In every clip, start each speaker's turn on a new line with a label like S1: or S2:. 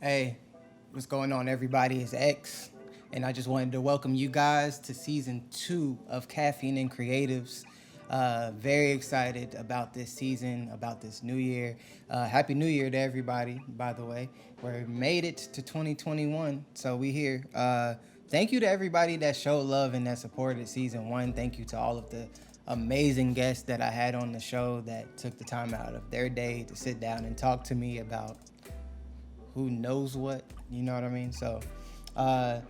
S1: Hey, what's going on, everybody? It's X, and I just wanted to welcome you guys to season 2 of Caffeine and Creatives. Very excited about this season, about this new year. Happy New Year to everybody, by the way. We made it to 2021, so we here. Thank you to everybody that showed love and that supported season 1. Thank you to all of the amazing guests that I had on the show that took the time out of their day to sit down and talk to me about who knows what, you know what I mean? So,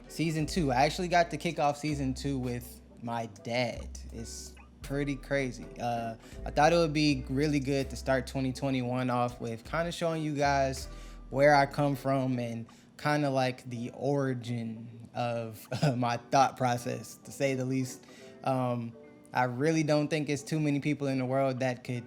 S1: season 2, I actually got to kick off season 2 with my dad. It's pretty crazy. I thought it would be really good to start 2021 off with kind of showing you guys where I come from and kind of like the origin of my thought process, to say the least. I really don't think it's too many people in the world that could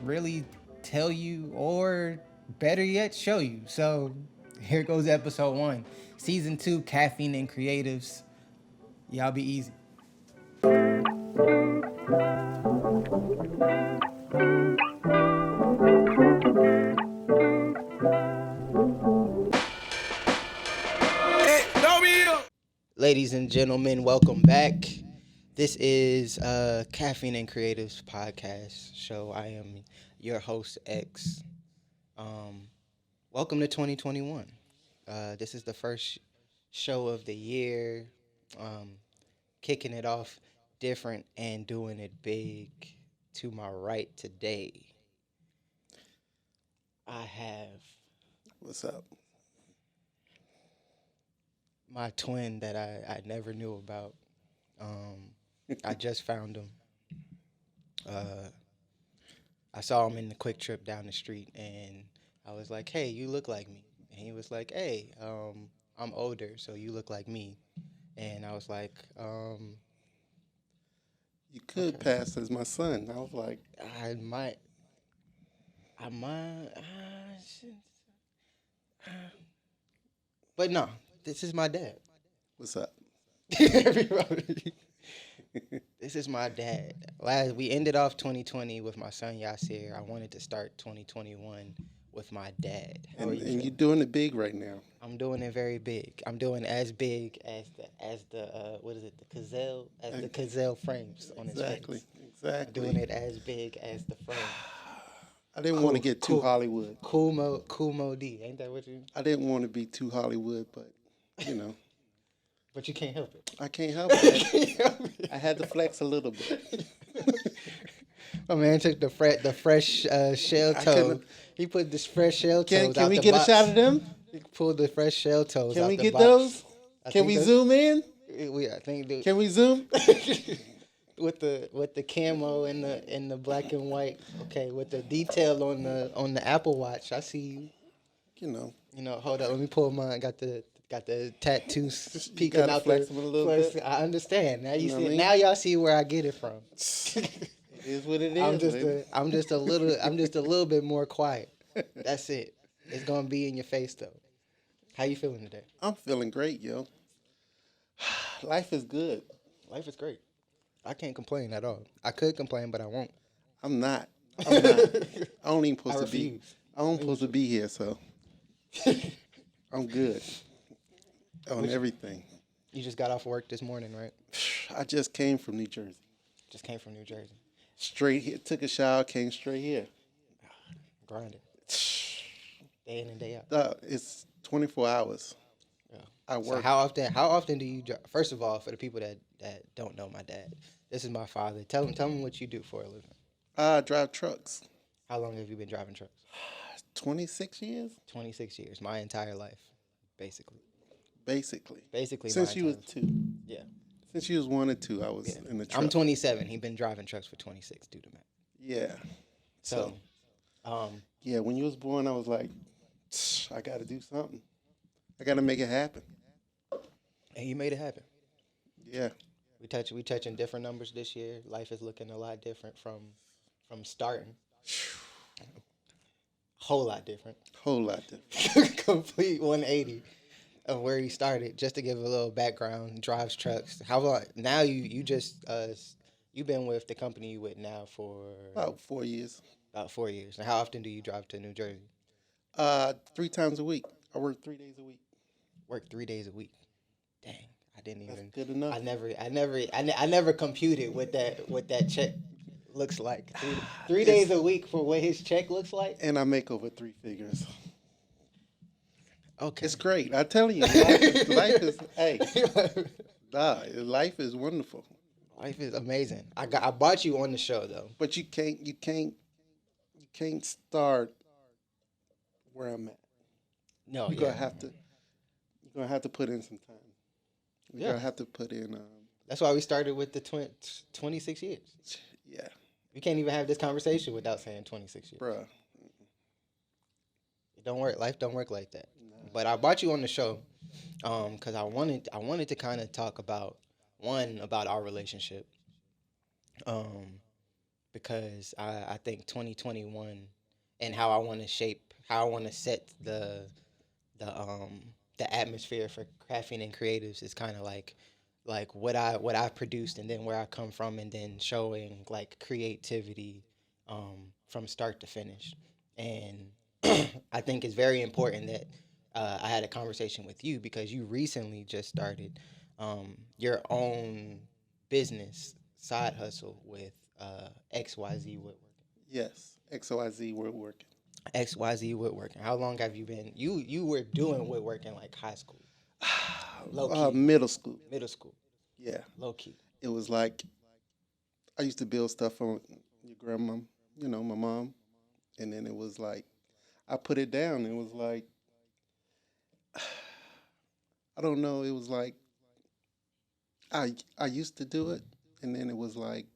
S1: really tell you, or better yet, show you. So here goes episode 1, season 2, Caffeine and Creatives. Y'all be easy. Ladies and gentlemen, welcome back. This is Caffeine and Creatives podcast show. I am your host, X. Welcome to 2021. This is the first show of the year. Kicking it off different and doing it big. To my right today, I have
S2: What's up?
S1: my twin that I never knew about. I just found him. I saw him in the Quick Trip down the street, and I was like, "Hey, you look like me." And he was like, "Hey, I'm older, so you look like me." And I was like,
S2: You could
S1: okay.
S2: pass as my son. I was like,
S1: I might, I might, shit. But no, this is my dad.
S2: what's up?
S1: Everybody. This is my dad. We ended off 2020 with my son Yasir. I wanted to start 2021 with my dad. How are you
S2: And
S1: feeling?
S2: you're doing it big right now.
S1: I'm doing it very big. I'm doing as big as the what is it, the Cazelle frames on his
S2: Exactly.
S1: face. I'm
S2: Exactly.
S1: doing it as big as the frame.
S2: I didn't want to get too Hollywood.
S1: Cool Mo D. Ain't that what you?
S2: I didn't want to be too Hollywood, but you know,
S1: But you can't help it.
S2: I can't help it. I had to flex a little bit.
S1: My man took the fresh shell toe. He put this fresh shell toes
S2: Can
S1: out
S2: we
S1: the
S2: get
S1: box.
S2: a shot of them?
S1: He pulled the fresh shell toes
S2: Can
S1: out
S2: we
S1: the
S2: get
S1: box.
S2: those?
S1: I
S2: Can
S1: think
S2: we
S1: those-
S2: zoom in?
S1: I think
S2: Can we zoom?
S1: with the camo and the black and white. Okay, with the detail on the Apple Watch. I see you.
S2: You know,
S1: Hold up. Let me pull mine. Got the tattoos
S2: you
S1: peeking
S2: gotta
S1: out
S2: flex
S1: the
S2: them a little bit.
S1: I understand. Now you
S2: know what
S1: see.
S2: I mean?
S1: Now y'all see where I get it from.
S2: It is what it is.
S1: I'm just a little bit more quiet. That's it. It's gonna be in your face though. How you feeling today?
S2: I'm feeling great, yo. Life is good.
S1: Life is great. I can't complain at all. I could complain, but I won't.
S2: I'm not. I'm not. I don't even supposed
S1: I
S2: to be.
S1: refuse.
S2: I don't supposed to be here, so I'm good on everything.
S1: You just got off work this morning, right?
S2: I just came from New Jersey.
S1: Just came from New Jersey.
S2: Straight here, took a shower, came straight here.
S1: Grinding. Day in and day out.
S2: It's 24 hours.
S1: Yeah.
S2: I
S1: So
S2: work.
S1: how often do you drive? First of all, for the people that don't know my dad, this is my father. Tell him what you do for a living.
S2: I drive trucks.
S1: How long have you been driving trucks?
S2: 26 years,
S1: 26 years. My entire life, basically.
S2: basically.
S1: Basically,
S2: Since
S1: my
S2: you was
S1: entire
S2: 2.
S1: Yeah.
S2: Since you was 1 or 2, I was
S1: Yeah.
S2: in the truck.
S1: I'm 27. He's been driving trucks for 26. Do the math.
S2: Yeah.
S1: So,
S2: Yeah, when you was born, I was like, I got to do something. I got to make it happen.
S1: and you made it happen.
S2: Yeah.
S1: We touching different numbers this year. Life is looking a lot different from starting. Whole lot different.
S2: Whole lot different.
S1: Complete 180 of where he started. Just to give a little background, drives trucks. How long now? You just you've been with the company you with now for
S2: About 4 years.
S1: about 4 years. And how often do you drive to New Jersey?
S2: Three times a week. I work 3 days a week.
S1: Work 3 days a week. Dang, I didn't
S2: That's
S1: even.
S2: good enough.
S1: I never computed what that check looks like. Three days
S2: It's
S1: a week for what his check looks like.
S2: and I make over three figures.
S1: Okay.
S2: It's great. I tell you, life is hey, life is wonderful.
S1: Life is amazing. I bought you on the show though.
S2: But you can't start where I'm at.
S1: No,
S2: You're
S1: yeah,
S2: gonna have to you're gonna have to put in some time. You're
S1: yeah.
S2: gonna have to put in
S1: That's why we started with the 26 years.
S2: yeah,
S1: We can't even have this conversation without saying 26 years.
S2: bruh.
S1: It don't work. Life don't work like that.
S2: Nah.
S1: But I brought you on the show, because I wanted to kind of talk about about our relationship, um, because I think 2021 and how I want to set the um the atmosphere for crafting and creatives is kind of like what I produced and then where I come from and then showing like creativity from start to finish. And I think it's very important that I had a conversation with you because you recently just started your own business side hustle with XYZ Woodworking.
S2: Yes, XYZ we're working.
S1: XYZ Woodworking. How long have you been? You were doing woodworking like high school, low key,
S2: Middle school.
S1: middle school,
S2: Yeah,
S1: low key.
S2: it was like I used to build stuff for your grandma, my mom, and then it was like I put it down. It was like I don't know. It was like I used to do it, and then it was like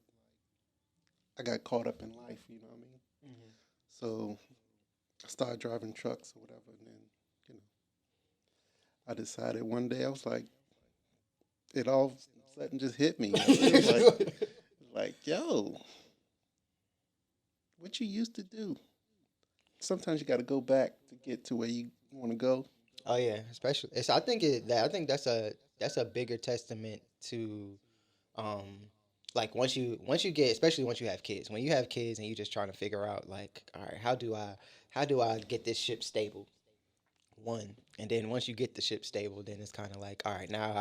S2: I got caught up in life. You know what I mean?
S1: Hmm.
S2: So I started driving trucks or whatever, and then you know I decided one day I was like it all of a sudden just hit me. It was like yo, what you used to do. Sometimes you got to go back to get to where you want to go.
S1: Oh yeah, especially it's. I think that's a bigger testament to um like once you get, especially once you have kids, when you have kids and you just trying to figure out like, all right, how do I get this ship stable, one, and then once you get the ship stable, then it's kind of like, all right, now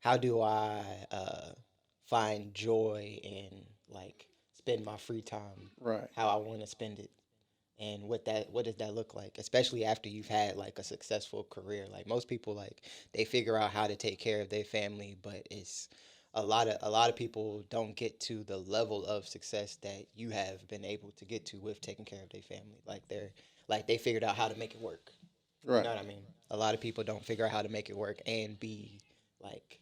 S1: how do I find joy and like spend my free time
S2: Right,
S1: how I want to spend it, and what does that look like, especially after you've had like a successful career. Like most people, like they figure out how to take care of their family, but it's a lot of people don't get to the level of success that you have been able to get to with taking care of their family. Like they figured out how to make it work. You
S2: right,
S1: know what I mean? A lot of people don't figure out how to make it work and be like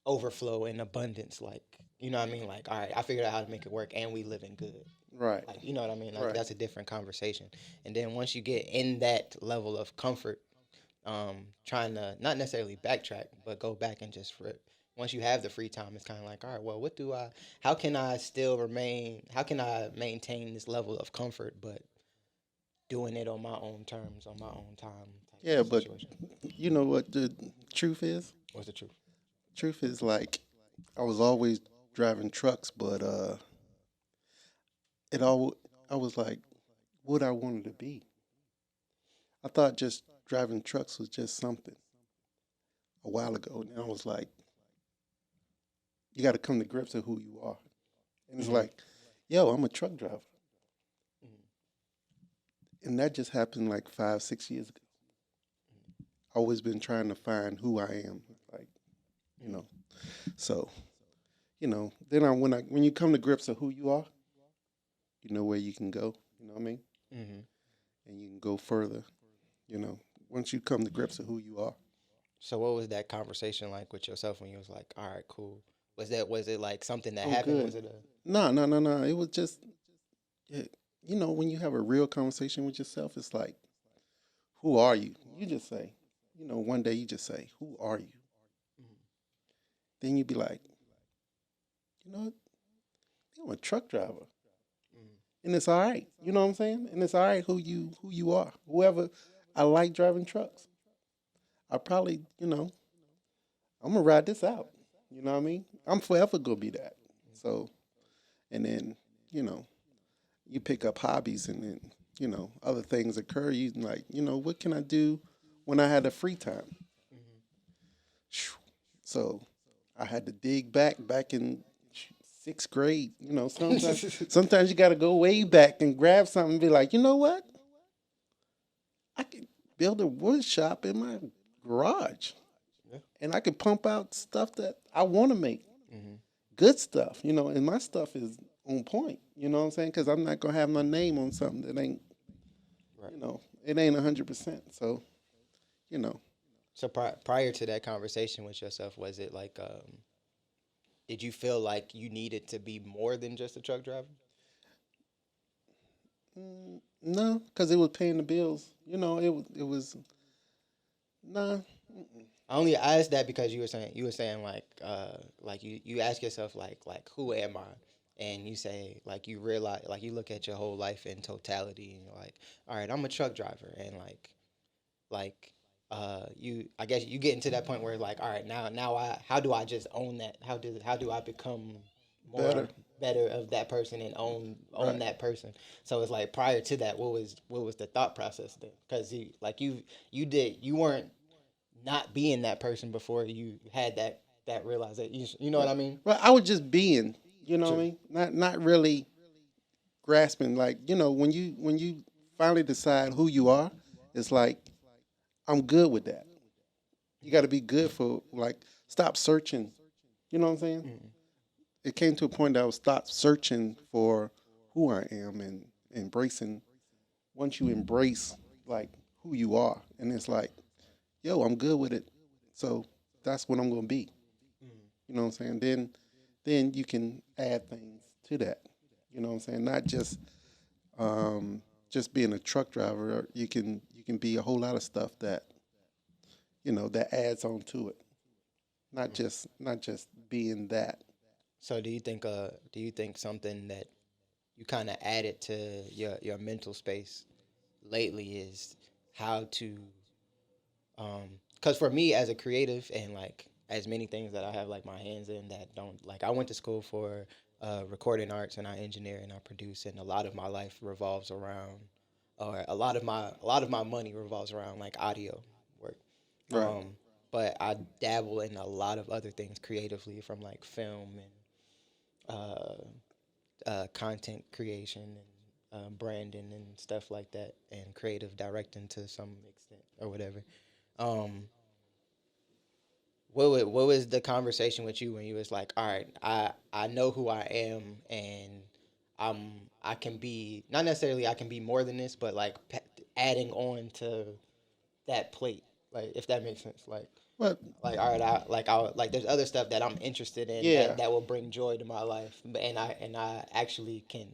S1: overflow and abundance. Like, you know what I mean? Like, all right, I figured out how to make it work and we living good.
S2: right,
S1: Like, you know what I mean? Like,
S2: right.
S1: that's a different conversation. And then once you get in that level of comfort, trying to not necessarily backtrack, but go back and just once you have the free time, it's kind of like, all right, well, how can I how can I maintain this level of comfort, but doing it on my own terms, on my own time type
S2: Yeah, but
S1: situation?
S2: you know what the truth is?
S1: What's the truth?
S2: Truth is like I was always driving trucks, but it all I was like what I wanted to be. I thought just driving trucks was just something a while ago. And I was like, you got to come to grips with who you are. And it's
S1: Mm-hmm.
S2: like, yo, I'm a truck driver.
S1: Mm-hmm.
S2: And that just happened like 5, 6 years ago. Always been trying to find who I am, like you know. So then when you come to grips with who you are, you know where you can go. You know what I mean?
S1: Mm-hmm.
S2: And you can go further. You know, once you come to grips with who you are.
S1: So what was that conversation like with yourself when you was like, all right, cool? Was it like something that
S2: Oh,
S1: happened?
S2: good.
S1: Was it a
S2: No, no, no, no. It was just, yeah, when you have a real conversation with yourself, it's like, who are you? You just say, one day you just say, who are you? Then you be like, you know what? I'm a truck driver.
S1: mm,
S2: And it's all right. You know what I'm saying? And it's all right who you are. Whoever I like driving trucks. I probably, I'm gonna ride this out. You know what I mean? I'm forever gonna be that. So and then, you know, you pick up hobbies and then other things occur. You like, what can I do when I had a free time?
S1: Mhm.
S2: So I had to dig back in sixth grade. Sometimes you got to go way back and grab something and be like, you know what? I could build a wood shop in my garage,
S1: Yeah.
S2: and I could pump out stuff that I want to make.
S1: Mhm.
S2: Good stuff, and my stuff is on point. You know what I'm saying? Because I'm not gonna have my name on something that ain't,
S1: Right.
S2: it ain't 100%. So, you know,
S1: So prior to that conversation with yourself, was it like, did you feel like you needed to be more than just a truck driver?
S2: no, because it was paying the bills. It was nah.
S1: I only asked that because you were saying like you ask yourself like who am I, and you say like you realize like you look at your whole life in totality and you're like, all right, I'm a truck driver, and like you I guess you get into that point where like, all right, now I how do I just own that, how do I become more
S2: Better.
S1: better of that person and own
S2: Right.
S1: that person. So it's like prior to that, what was the thought process then? Because you weren't not being that person before you had that realization. You know what
S2: Right.
S1: I mean?
S2: Right. I was just being, what I
S1: True.
S2: mean? Not really grasping. Like, when you finally decide who you are, it's like I'm good with that. You got to be good for, like, stop searching. You know what I'm saying?
S1: Mm-hmm.
S2: It came to a point that I was stop searching for who I am and embracing. Once you embrace, like, who you are, and it's like, yo, I'm good with it. So that's what I'm gonna be. You know what I'm saying? Then you can add things to that. You know what I'm saying? Not um, just being a truck driver. You can be a whole lot of stuff that adds on to it. Not just being that.
S1: So do you think something that you kind of added to your mental space lately is how to because for me as a creative and like as many things that I have like my hands in that don't like I went to school for recording arts and I engineer and I produce and a lot of my life revolves around or a lot of my money revolves around like audio work.
S2: Right.
S1: Um, but I dabble in a lot of other things creatively from like film and content creation and branding and stuff like that and creative directing to some extent or whatever. Um, what was the conversation with you when you was like, all right, I know who I am and I can be not necessarily I can be more than this, but like adding on to that plate, like if that makes sense,
S2: But
S1: like all right, I there's other stuff that I'm interested in
S2: yeah.
S1: that will bring joy to my life, and I actually can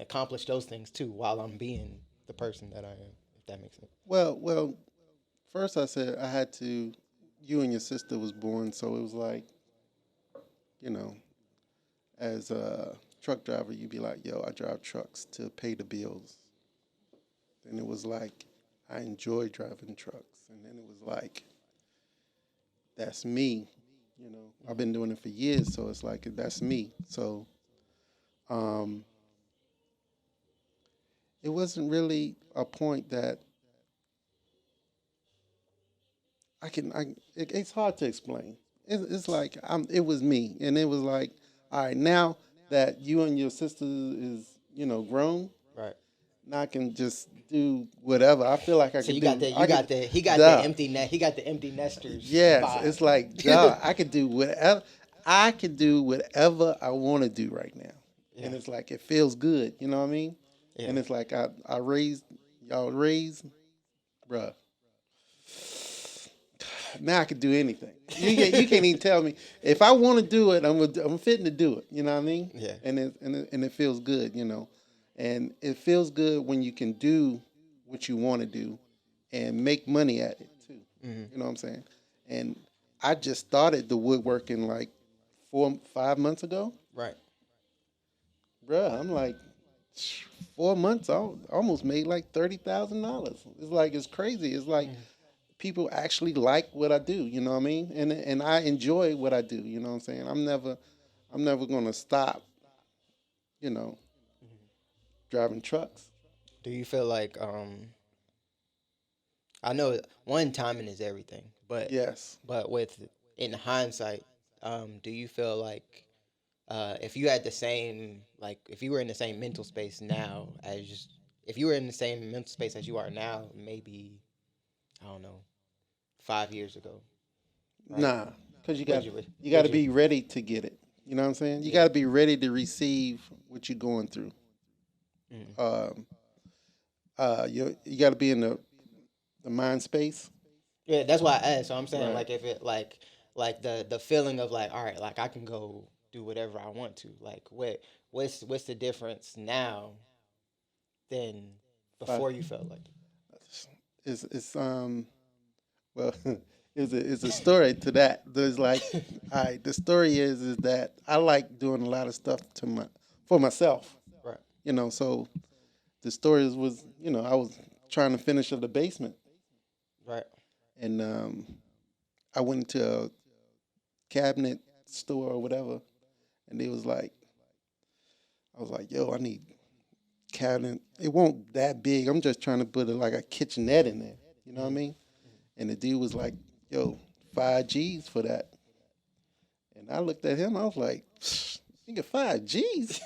S1: accomplish those things too while I'm being the person that I am, if that makes sense.
S2: Well. First, I said I had to. You and your sister was born, so it was like, you know, as a truck driver, you'd be like, "Yo, I drive trucks to pay the bills." Then it was like, I enjoy driving trucks, and then it was like, that's me. I've been doing it for years, so it's like that's me. So, um, it wasn't really a point that I can. It's hard to explain. It's like it was me, and it was like, all right, now that you and your sister is grown,
S1: Right.
S2: now I can just do whatever I feel like I
S1: So
S2: can
S1: you got
S2: do.
S1: the you
S2: I could,
S1: got the he got the
S2: duh,
S1: empty net he got the empty nesters
S2: yes,
S1: vibe.
S2: it's like, duh, I could do whatever. I could do whatever I want to do right now,
S1: Yeah.
S2: and it's like it feels good. You know what I mean?
S1: Yeah.
S2: And it's like I raised y'all raised, bruh. Now I can do anything. You can't even tell me if I want to do it. I'm fitting to do it. You know what I mean?
S1: Yeah.
S2: And it feels good. And it feels good when you can do what you want to do and make money at it too.
S1: Hmm.
S2: You know what I'm saying? And I just started the woodworking like 4 5 months ago,
S1: Right.
S2: bruh. I'm like 4 months. I almost made like $30,000. It's crazy. It's like
S1: Hmm.
S2: people actually like what I do, you know what I mean? And I enjoy what I do, you know what I'm saying? I'm never gonna stop, you know, driving trucks.
S1: Do you feel like I know one timing is everything, but
S2: Yes.
S1: with in hindsight, do you feel like if you had the same like if you were in the same mental space now as just if you were in the same mental space as you are now, maybe I don't know 5 years ago, right?
S2: Nah, because
S1: Would you
S2: you got
S1: would
S2: to
S1: you
S2: be ready to get it. You know what I'm saying? You
S1: yeah
S2: got to be ready to receive what you're going through.
S1: mm.
S2: Um, you got to be in the mind space.
S1: Yeah, that's why I asked. So I'm saying
S2: Right.
S1: like if it like the feeling of like all right, like I can go do whatever I want to. Like what's the difference now than
S2: But
S1: before you felt like
S2: it's well, it's a story to that. There's like, all right, the story is that I like doing a lot of stuff for myself.
S1: right,
S2: So the story was, I was trying to finish up the basement,
S1: right,
S2: and I went into a cabinet store or whatever, and they was like, I was like, yo, I need cabinet. It won't that big. I'm just trying to put like a kitchenette in there. You know what I
S1: mm-hmm.
S2: mean? And the dude was like, yo, 5 G's for that. And I looked at him. I was like, nigga, 5 G's.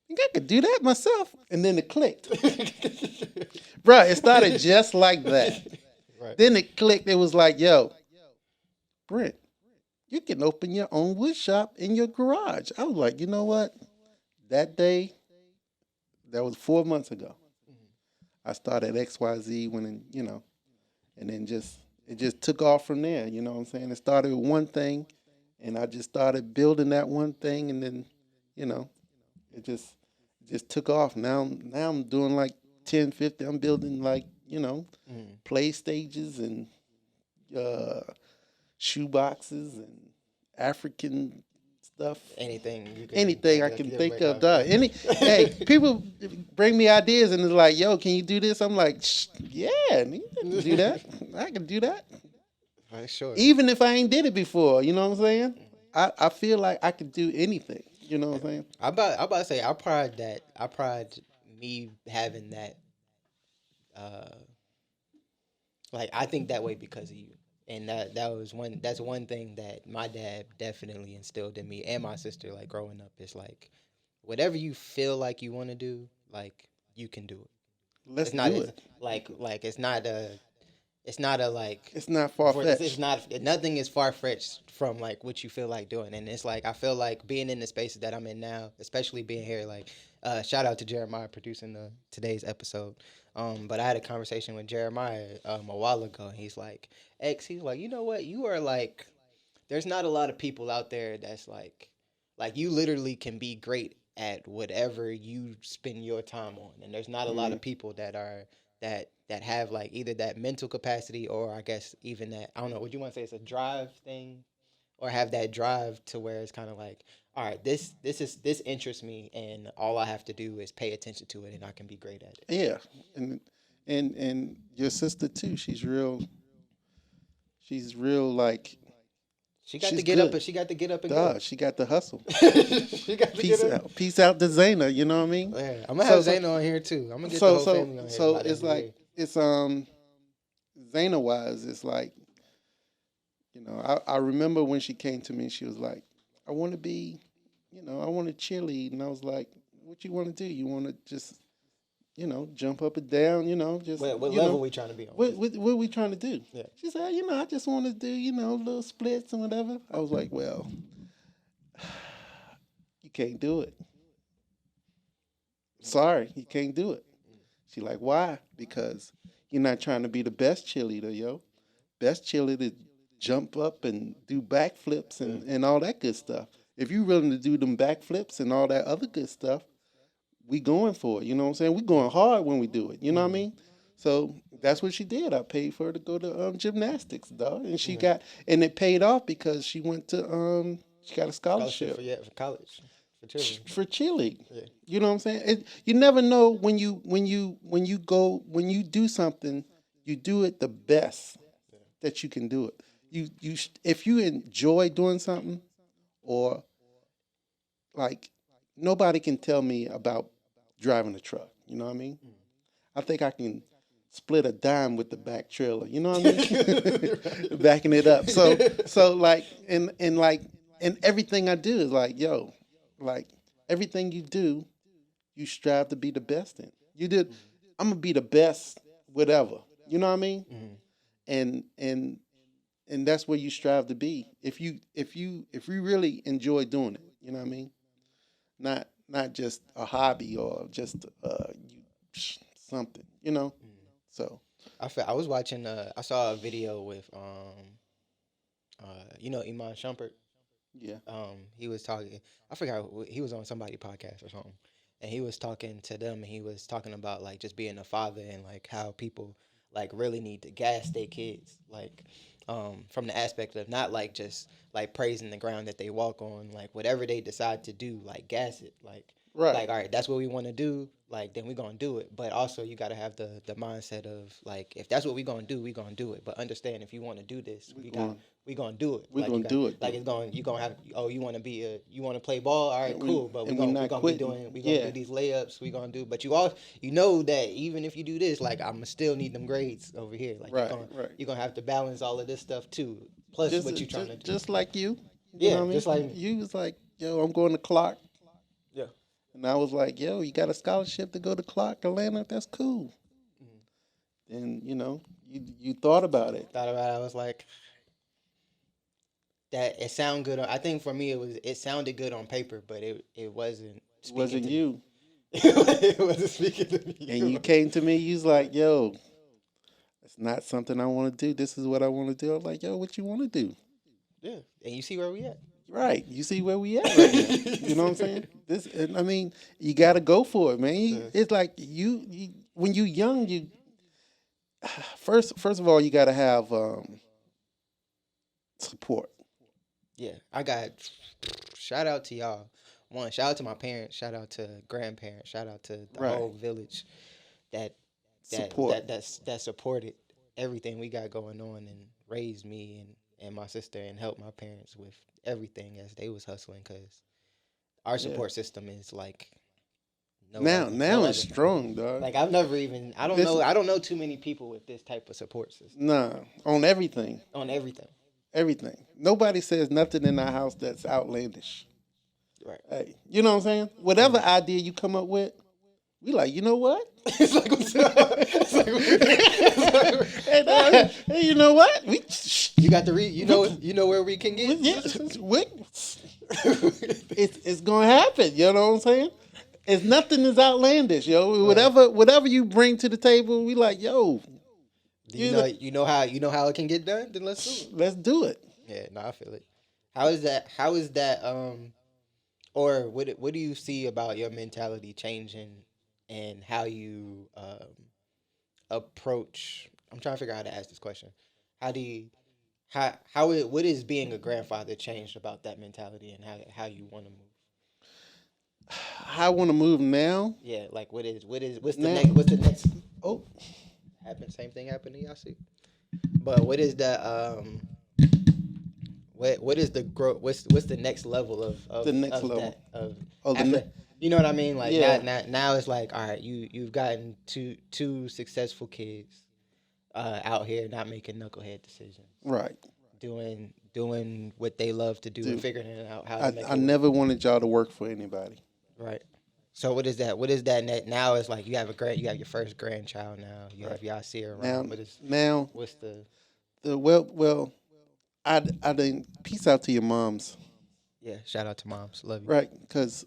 S2: Think I could do that myself. And then it clicked. Bro, it started just like that.
S1: right,
S2: Then it clicked. It was like, yo, Brent, you can open your own wood shop in your garage. I was like, you know what? That day, that was 4 months ago. I started XYZ and then it just took off from there. You know what I'm saying? It started with one thing, and I just started building that one thing, and then, you know, it just took off. Now I'm doing like 10, 50. I'm building like
S1: mm-hmm.
S2: play stages and uh, shoe boxes and African stuff.
S1: Anything you can
S2: Anything I
S1: like
S2: can
S1: give
S2: think
S1: right
S2: of,
S1: now.
S2: done. Hey, people bring me ideas and it's like, yo, can you do this? I'm like, yeah, nigga, I can do that. I can do that.
S1: Right, sure.
S2: Even if I ain't did it before, you know what I'm saying? I feel like I could do anything. You know what I'm saying?
S1: I about to say I pride me having that uh like I think that way because of you. And that's one thing that my dad definitely instilled in me and my sister like growing up is like whatever you feel like you want to do, like you can do it.
S2: Let's
S1: It's not
S2: do
S1: it's
S2: it.
S1: like it's not a like
S2: It's not far
S1: for it's
S2: fetched.
S1: not nothing is far fetched from like what you feel like doing, and it's like I feel like being in the spaces that I'm in now, especially being here. Like, shout out to Jeremiah producing today's episode. But I had a conversation with Jeremiah a while ago, and he's like, he's like, you know what, you are like, there's not a lot of people out there that's like you literally can be great at whatever you spend your time on, and there's not a lot
S2: Mm,
S1: of people that are that have like either that mental capacity or I guess even that I don't know what you want to say it's a drive thing or have that drive to where it's kind of like all right this interests me and all I have to do is pay attention to it and I can be great at it.
S2: yeah, and and your sister too. She's real like
S1: She got to
S2: she's
S1: get up
S2: good.
S1: and she got to get up and
S2: Duh,
S1: go.
S2: she got the hustle.
S1: She got to get up.
S2: Peace out to Zaina. You know what I mean?
S1: Yeah, I'm gonna have
S2: So so
S1: Zayna on here too. I'm gonna get the
S2: so
S1: whole
S2: so
S1: family on here
S2: so
S1: by the end
S2: it's
S1: of the
S2: like
S1: year.
S2: it's Zaina wise. It's like I remember when she came to me. She was like, I want to be, I want to cheerlead, and I was like, what you want to do? You want to just jump up and down, just
S1: What level we trying to be on?
S2: what are we trying to do?
S1: Yeah.
S2: She said, I just want to do, little splits and whatever. I was like, well, you can't do it. Sorry, you can't do it. She like, why? Because you're not trying to be the best cheerleader, yo. Best cheerleader jump up and do backflips
S1: Yeah.
S2: and all that good stuff. If you're willing to do them backflips and all that other good stuff, we going for it. You know what I'm saying? We going hard when we do it. You know what I
S1: Mm-hmm.
S2: mean? So that's what she did. I paid for her to go to gymnastics, dog, and
S1: Mm-hmm.
S2: and it paid off because she went to she got a
S1: Scholarship
S2: scholarship
S1: for college for children.
S2: for cheerleading.
S1: Yeah.
S2: You know what I'm saying? You never know when you do something, you do it the best that you can do it. If you enjoy doing something, or like nobody can tell me about driving a truck. You know what I mean? I think I can split a dime with the back trailer. You know what I mean? Backing it up. So like and like and everything I do is like, yo, like everything you do, you strive to be the best in. You did. I'm gonna be the best, whatever. You know what I mean?
S1: Mhm.
S2: And and and that's where you strive to be. If you really enjoy doing it, you know what I mean? Not just a hobby or just something, you know. So
S1: I was watching. I saw a video with Iman Shumpert.
S2: yeah,
S1: He was talking. I forgot he was on somebody podcast or something, and he was talking to them, and he was talking about like just being a father and like how people like really need to gas their kids, like from the aspect of not like just like praising the ground that they walk on, like whatever they decide to do, like gas it,
S2: right.
S1: like all right, that's what we want to do, like then we're gonna do it. But also you gotta have the mindset of like if that's what we're gonna do, we're gonna do it. But understand if you want to do this,
S2: We're going
S1: we gonna do it.
S2: we're
S1: Like you
S2: gonna
S1: got
S2: do it
S1: like
S2: though,
S1: it's going you gonna have you want to play ball, all right, cool. But
S2: and we're
S1: we
S2: not
S1: gonna be
S2: quitting.
S1: doing we gonna
S2: Yeah,
S1: do these layups. We gonna do. But you all you know that even if you do this, like I'm still need them grades over here. Like
S2: right, right.
S1: you're gonna have to balance all of this stuff too. Plus
S2: Just
S1: what you trying to do.
S2: just like you know
S1: Yeah,
S2: what I
S1: just
S2: mean?
S1: like me.
S2: You was like, yo, I'm going to Clark,
S1: Yeah.
S2: and I was like, yo, you got a scholarship to go to Clark, Atlanta? That's cool.
S1: Mhm.
S2: And you thought about it.
S1: Thought about it. I was like that. It sound good. I think for me it sounded good on paper, but it wasn't
S2: It
S1: speaking
S2: wasn't
S1: to me.
S2: you.
S1: It wasn't speaking to
S2: And
S1: me.
S2: you came to me, you was like, yo, it's not something I want to do. This is what I want to do. I'm like, yo, what you want to do?
S1: Yeah, and you see where we at.
S2: Right. You see where we at right now. You know what I'm saying? This, and I mean, you got to go for it, man.
S1: Yeah.
S2: It's like when you young, you first of all, you got to have support.
S1: Yeah, I got shout out to y'all. One, shout out to my parents, shout out to grandparents, shout out to the
S2: Right.
S1: whole village that
S2: Support.
S1: that supported everything we got going on and raised me and my sister and helped my parents with everything as they was hustling because our
S2: Yeah.
S1: support system is like
S2: Now
S1: no
S2: it's
S1: other.
S2: strong, dog.
S1: Like I've never even
S2: This
S1: I don't know too many people with this type of support system
S2: nah on everything,
S1: on everything.
S2: everything. Nobody says nothing in our house that's outlandish.
S1: Right.
S2: Hey, you know what I'm saying? Whatever idea you come up with, we like, you know what?
S1: It's like what's up? It's like,
S2: Hey, hey, you know what? We
S1: you got the you know where we can get.
S2: it's gonna happen. You know what I'm saying? It's nothing is outlandish, yo.
S1: Right.
S2: Whatever you bring to the table, we like, yo,
S1: Do you know how it can get done? Then let's do it.
S2: let's do it.
S1: Yeah, no, I feel it. How is that or what do you see about your mentality changing and how you approach I'm trying to figure out how to ask this question. How do you what is being a grandfather changed about that mentality and how you want to move?
S2: I want to move now.
S1: Yeah, like
S2: Now,
S1: what's the next
S2: oh,
S1: same thing happened to y'all see? But what is the what is the growth? What's the next level
S2: the next
S1: of
S2: level.
S1: that of
S2: Oh, the
S1: after you know what I mean? Like
S2: yeah,
S1: now it's like all right, you've gotten two successful kids out here not making knucklehead decisions,
S2: right.
S1: doing what they love to do and
S2: Dude,
S1: figuring out how to
S2: I
S1: make
S2: I
S1: it work.
S2: never wanted y'all to work for anybody.
S1: Right. So what is that? What is that now? It's like you have your first grandchild now. You
S2: Right
S1: have Yasir
S2: now,
S1: around.
S2: now
S1: What's the
S2: the well, I didn't. Peace out to your moms,
S1: yeah? Shout out to moms. Love you.
S2: right? Because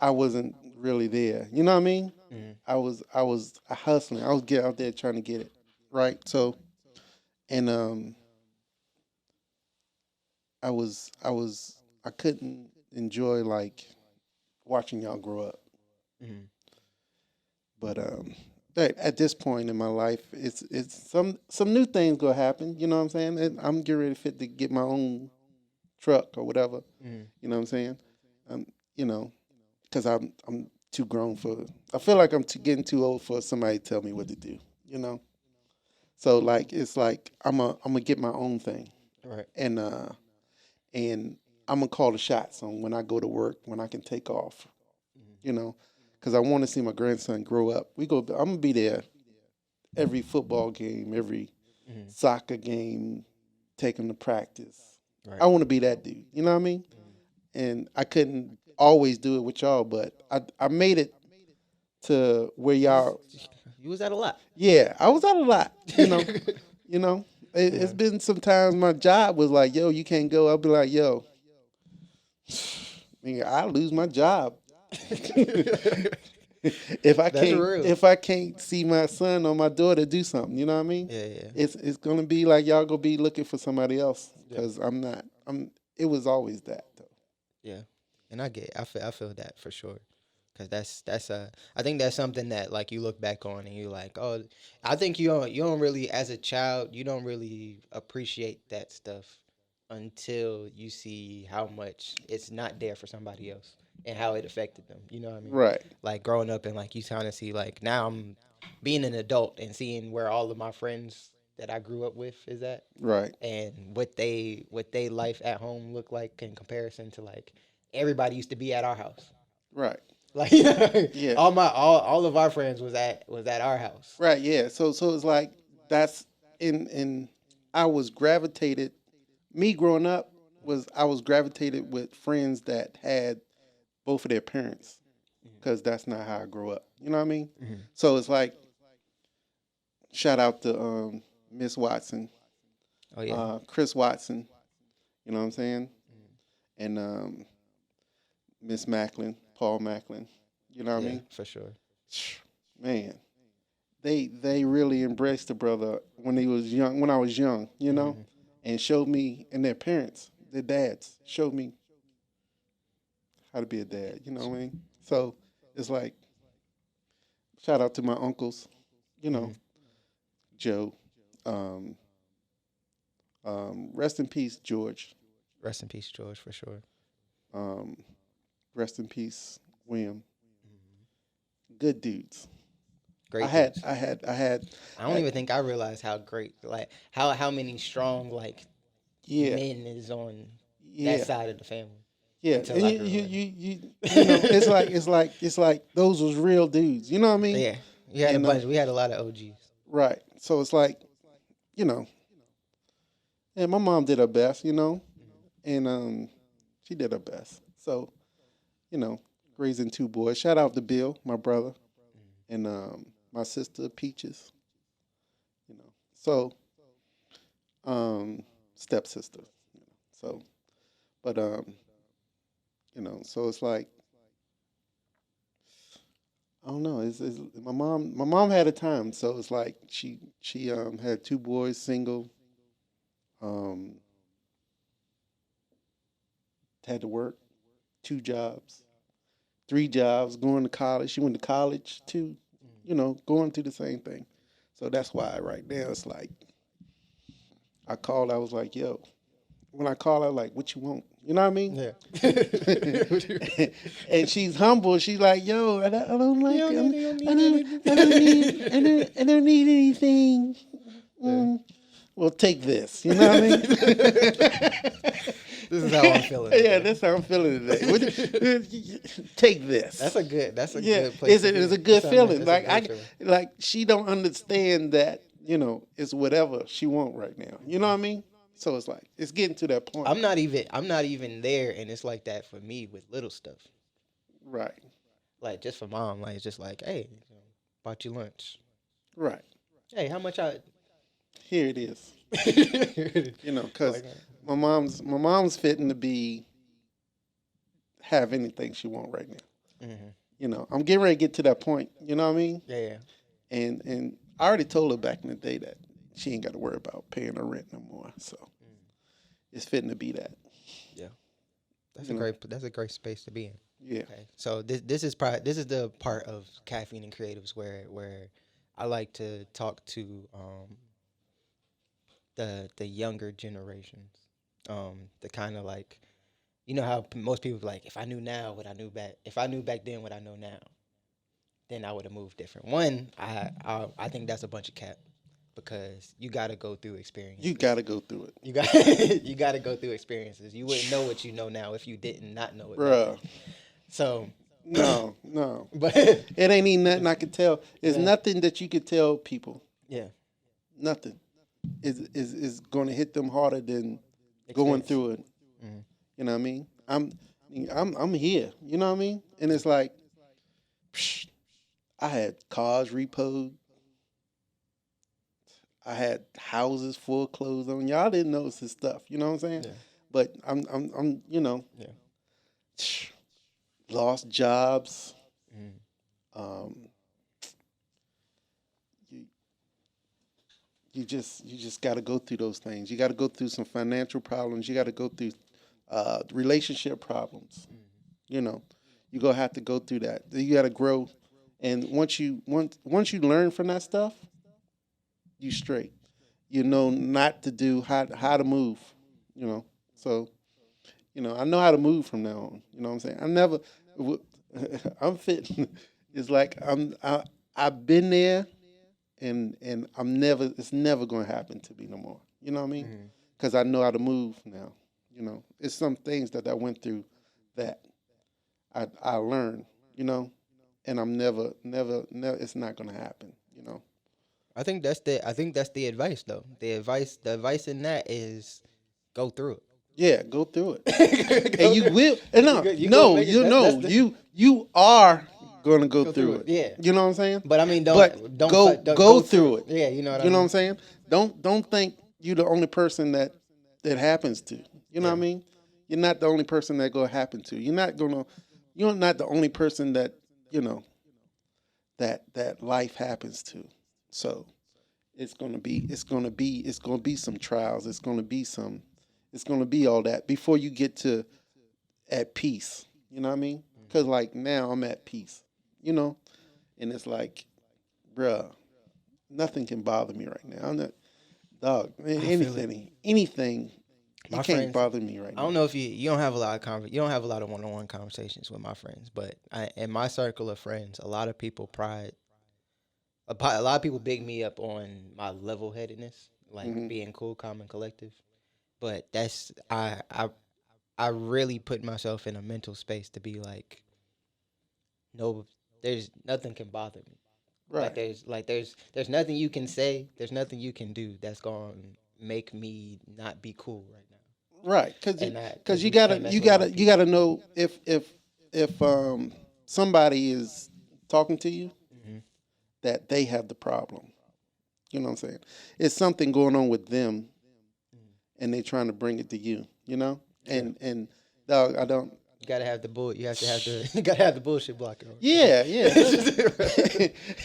S2: I wasn't really there. You know what I mean?
S1: Mm-hmm.
S2: I was hustling. I was get out there trying to get it right. So and I couldn't enjoy like watching y'all grow up.
S1: Mm-hmm.
S2: But at this point in my life, it's some new things gonna happen. You know what I'm saying? And I'm getting ready fit to get my own truck or whatever.
S1: Mm-hmm.
S2: You know what I'm saying? Um, you know, because I'm too grown for. I feel like I'm getting too old for somebody to tell me what to do. You know. So like it's like I'm gonna get my own thing,
S1: Right.
S2: and I'm gonna call the shots on when I go to work, when I can take off.
S1: Mm-hmm.
S2: You know, because I want to see my grandson grow up. I'm gonna be there every football game, every soccer game, take them to practice.
S1: Right.
S2: I want to be that dude. You know what I mean? And I couldn't always do it with y'all, but I made it to where y'all.
S1: You was at a lot.
S2: Yeah, I was at a lot. You know. It's been sometimes my job was like, yo, you can't go. I'll be like, yo, I lose my job if I
S1: That's
S2: can't
S1: real.
S2: if I can't see my son or my daughter do something. You know what I mean?
S1: Yeah, yeah.
S2: It's gonna be like y'all gonna be looking for somebody else
S1: Yeah.
S2: because I'm not. It was always that though.
S1: Yeah, and I feel that for sure, cause that's I think that's something that like you look back on and you're like, oh, I think you don't really as a child you don't really appreciate that stuff until you see how much it's not there for somebody else and how it affected them. You know what I mean?
S2: Right.
S1: Like growing up and like you kind of see like now I'm being an adult and seeing where all of my friends that I grew up with is at
S2: Right.
S1: and what they life at home look like in comparison to like everybody used to be at our house.
S2: Right.
S1: Like
S2: Yeah.
S1: all of our friends was at our house.
S2: Right. Yeah. So it's like that's in I was gravitated. Me growing up was I was gravitated with friends that had both of their parents because that's not how I grew up. You know what I mean?
S1: Mm-hmm.
S2: So it's like shout out to Miss Watson,
S1: Oh yeah.
S2: Chris Watson. You know what I'm saying? And Miss Macklin, Paul Macklin. You know what I
S1: Yeah,
S2: mean?
S1: for sure.
S2: Man, they really embraced the brother when he was young. When I was young, and showed me, and their parents, their dads, showed me how to be a dad. You know what I mean? So it's like shout out to my uncles. You know, Joe. Um, rest in peace, George.
S1: Rest in peace, George, for sure.
S2: Um, rest in peace, William. Good dudes.
S1: Great.
S2: I had,
S1: dudes.
S2: I had, I had.
S1: I don't even think I realized how great, like how many strong like
S2: Yeah,
S1: men is on
S2: yeah,
S1: that side of the family.
S2: yeah.
S1: Until
S2: And
S1: I
S2: you,
S1: grew
S2: you,
S1: up.
S2: you, you, you know, it's like those was real dudes. You know what I mean?
S1: Yeah, we had a
S2: And
S1: bunch. We had a lot of OGs.
S2: right. So it's like, you know, and my mom did her best. And she did her best. So, raising two boys. Shout out to Bill, my brother, and my sister Peaches. So stepsister. So, but so it's like I don't know. It's my mom. My mom had a time, so it's like she had two boys, single. Um, had to work, two jobs, three jobs, going to college. She went to college too. Going through the same thing. So that's why right now it's like I called. I was like, yo. When I call her, like, what you want? You know what I mean?
S1: Yeah.
S2: And she's humble. She's like, yo, I don't like.
S1: You don't
S2: I don't need anything. Well, take this. You know what I mean?
S1: This is how I'm feeling.
S2: Yeah, that's how I'm feeling today. Take this.
S1: That's a good place.
S2: It's a good feeling.
S1: That's a good feeling.
S2: Like she don't understand that it's whatever she want right now. You know what I mean? So it's like it's getting to that point.
S1: I'm not even there, and it's like that for me with little stuff.
S2: Right.
S1: Like just for mom, like it's just like, hey, bought you lunch.
S2: Right.
S1: Hey, how much I?
S2: Here it is. Because my mom's fitting to have anything she want right now.
S1: Mm-hmm.
S2: I'm getting ready to get to that point. You know what I mean?
S1: Yeah.
S2: And I already told her back in the day that she ain't got to worry about paying her rent no more. So it's fitting to be that.
S1: Yeah. That's a great space to be in.
S2: Yeah.
S1: Okay. So this is the part of Caffeine and Creatives where I like to talk to the younger generations. The kind of like how most people be like, if I knew now what I knew back, if I knew back then what I know now, then I would have moved different. One, I think that's a bunch of cap. Because you got to go through experiences.
S2: You got to go through it.
S1: You got to go through experiences. You wouldn't know what you know now if you didn't not know it.
S2: Bruh.
S1: So
S2: no.
S1: But
S2: it ain't even nothing I could tell. There's nothing that you could tell people
S1: Yeah.
S2: Nothing is going to hit them harder than going
S1: Expense.
S2: through it.
S1: Mm-hmm.
S2: You know what I mean? I'm here. You know what I mean? And it's like, psh, I had cars repoed. I had houses full of clothes on. Y'all didn't notice this stuff. You know what I'm saying?
S1: Yeah.
S2: But I'm
S1: Yeah.
S2: lost jobs.
S1: Mm-hmm.
S2: Um, you you just got to go through those things. You got to go through some financial problems. You got to go through relationship problems. You know, you gonna have to go through that. You got to grow, and once you learn from that stuff, you straight. You know not to do how to move. You know, so I know how to move from now on. You know what I'm saying? I never, I'm fit. It's like I've been there, and I'm never. It's never gonna happen to me no more. You know what I mean?
S1: Mm-hmm.
S2: Because I know how to move now. It's some things that I went through that I learned. You know, and I'm never. It's not gonna happen.
S1: I think that's the advice though. The advice in that is go through
S2: Yeah, go through it,
S1: it.
S2: and
S1: Go
S2: you
S1: through.
S2: will. And
S1: You
S2: no,
S1: go, you gonna
S2: no,
S1: make it.
S2: you
S1: That's
S2: know,
S1: the
S2: you are gonna go
S1: go through
S2: through
S1: it.
S2: it.
S1: Yeah.
S2: You know what I'm saying?
S1: But I mean,
S2: But
S1: don't
S2: go
S1: go through
S2: through
S1: it.
S2: it.
S1: Yeah, you know what I
S2: You know what
S1: mean.
S2: I'm saying? Don't think you're the only person that happens to. You know
S1: Yeah.
S2: what I mean? You're not the only person that gonna happen to. You're not the only person that you know that life happens to. So it's gonna be some trials. It's gonna be all that before you get to at peace. You know what I mean? Because like now I'm at peace. You know, and it's like, bruh, nothing can bother me right now. I'm not, dog.
S1: I feel it.
S2: Anything, you
S1: My
S2: can't
S1: friends.
S2: bother me right
S1: I don't
S2: now.
S1: know if you don't have a lot of you don't have a lot of one-on-one conversations with my friends, but in my circle of friends, a lot of people a lot of people big me up on my level-headedness, like
S2: Hmm.
S1: being cool, calm, and collective. But I really put myself in a mental space to be like, no, there's nothing can bother me.
S2: Right,
S1: There's nothing you can say, there's nothing you can do that's gonna make me not be cool right now.
S2: right.
S1: Cause
S2: You
S1: you can't mess with my
S2: you
S1: peace.
S2: gotta know if somebody is talking to you
S1: Hmm.
S2: that they have the problem. You know what I'm saying? It's something going on with them, and they trying to bring it to you. You know,
S1: Yeah.
S2: and dog, I don't.
S1: You gotta have the bull. You have to have the. You gotta have the bullshit blocker on.
S2: Yeah, yeah.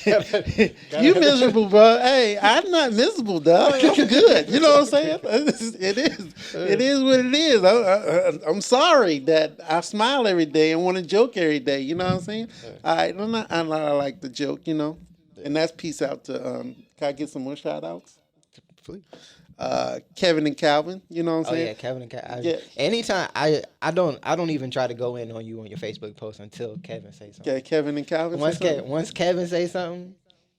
S1: gotta, gotta
S2: You
S1: have the,
S2: miserable, bro. Hey, I'm not miserable, dog. I'm good. You know what I'm saying? It is. It is what it is. I'm sorry that I smile every day and want to joke every day. You know what I'm saying? I like to joke.
S1: yeah.
S2: And that's peace out to. Can I get some more shout outs?
S1: Please.
S2: Kevin and Calvin. You know what I'm
S1: Oh
S2: saying?
S1: yeah, Kevin and
S2: Yeah.
S1: anytime I don't even try to go in on you on your Facebook post until Kevin say something.
S2: Okay, Kevin and Calvin say something.
S1: Once Kevin say something,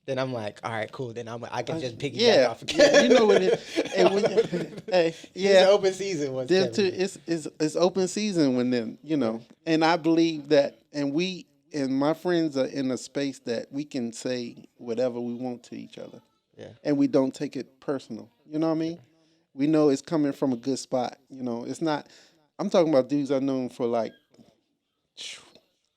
S1: then I'm like, all right, cool. Then I can just piggyback
S2: Yeah,
S1: off of
S2: yeah, you
S1: Kevin.
S2: know what it. Hey, hey,
S1: It's
S2: yeah,
S1: open season once
S2: them
S1: Kevin.
S2: too. It's open season when them,
S1: Yeah.
S2: and I believe that, and my friends are in a space that we can say whatever we want to each other,
S1: Yeah.
S2: and we don't take it personal. You know what I mean? We know it's coming from a good spot. It's not. I'm talking about dudes I've known for like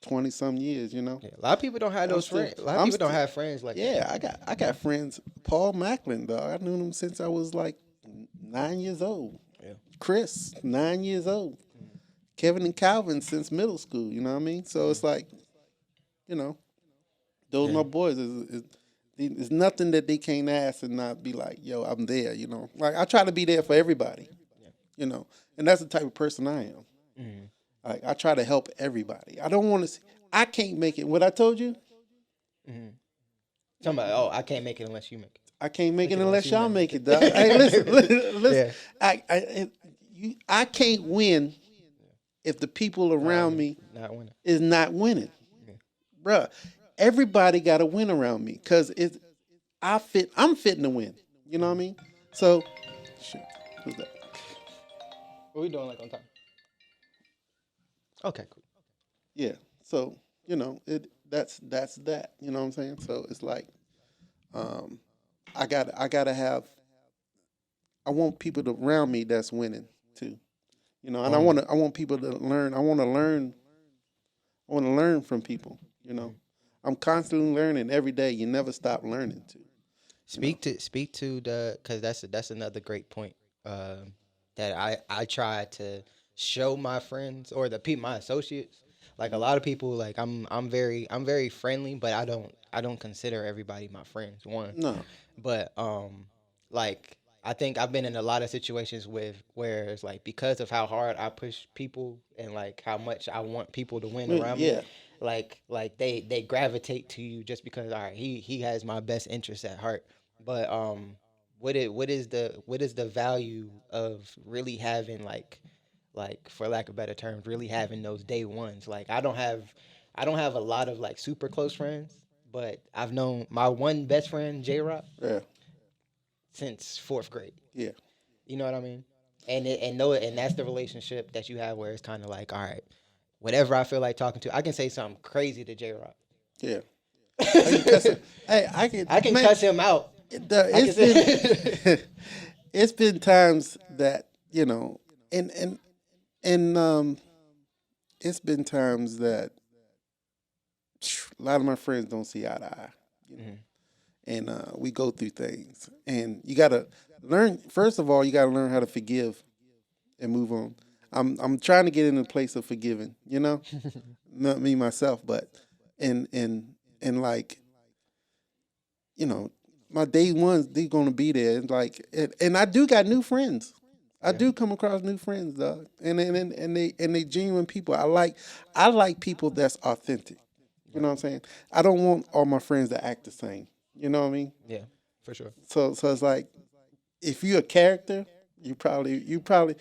S2: 20 some years.
S1: Yeah. A lot of people don't have
S2: I'm
S1: those
S2: still,
S1: friends. A lot of
S2: I'm
S1: people don't
S2: still,
S1: have friends like that.
S2: yeah. I got friends. Paul Macklin, dog. I knew him since I was like 9 years old.
S1: Yeah.
S2: Chris, 9 years old. Kevin and Calvin since middle school. You know what I mean? So it's like, you know, those
S1: Yeah.
S2: my boys. It's nothing that they can't ask and not be like, yo, I'm there. Like I try to be there for everybody.
S1: Yeah.
S2: And that's the type of person I am.
S1: Mm-hmm.
S2: Like I try to help everybody. I don't want to. I can't make it. What I told you,
S1: Mm-hmm. Somebody, oh, I can't make it unless you make it.
S2: I can't make
S1: Make
S2: it
S1: it unless
S2: unless
S1: you
S2: y'all
S1: make
S2: make
S1: it.
S2: it, dog. Hey, listen, listen.
S1: Yeah.
S2: I can't win if the people around me
S1: Not winning.
S2: is not winning,
S1: Yeah.
S2: bruh. Everybody got to win around me because I'm fitting to win. You know what I mean? So, shit, who's that?
S1: What we doing like on time? Okay, cool.
S2: Yeah. So it that's that. You know what I'm saying? So it's like, um, I gotta have. I want people to around me that's winning too. And
S1: Boom.
S2: I want people to learn. I want to learn. I want to learn from people.
S1: Mhm.
S2: I'm constantly learning every day. You never stop learning too. You know.
S1: Speak to the, because that's another great point, that I try to show my friends or the people, my associates. Like a lot of people, like I'm very friendly, but I don't consider everybody my friends. One,
S2: No.
S1: but like I think I've been in a lot of situations with where it's like, because of how hard I push people and like how much I want people to win around me,
S2: Yeah.
S1: like they gravitate to you just because, all right, he has my best interest at heart. But what is the value of really having, like for lack of better terms, really having those day ones? Like I don't have a lot of like super close friends, but I've known my one best friend, J Rock,
S2: Yeah.
S1: since fourth grade.
S2: Yeah.
S1: You know what I mean? And that's the relationship that you have, where it's kind of like, all right, whatever I feel like talking to, I can say something crazy to J Rock.
S2: Yeah. I can cuss him. Hey, I can
S1: I can
S2: man.
S1: cuss him out. I can
S2: It's
S1: say,
S2: been it's been times that and and it's been times that a lot of my friends don't see eye to eye. You know,
S1: Mhm.
S2: and we go through things, and you gotta learn. First of all, you gotta learn how to forgive and move on. I'm trying to get in a place of forgiving. Not me myself, but and like you know, my day ones, they gonna be there. And I do got new friends. I
S1: Yeah.
S2: do come across new friends, dog. And they genuine people. I like people that's authentic. You
S1: Right.
S2: know what I'm saying? I don't want all my friends to act the same. You know what I mean?
S1: Yeah. For sure.
S2: So it's like, if you're a character, you probably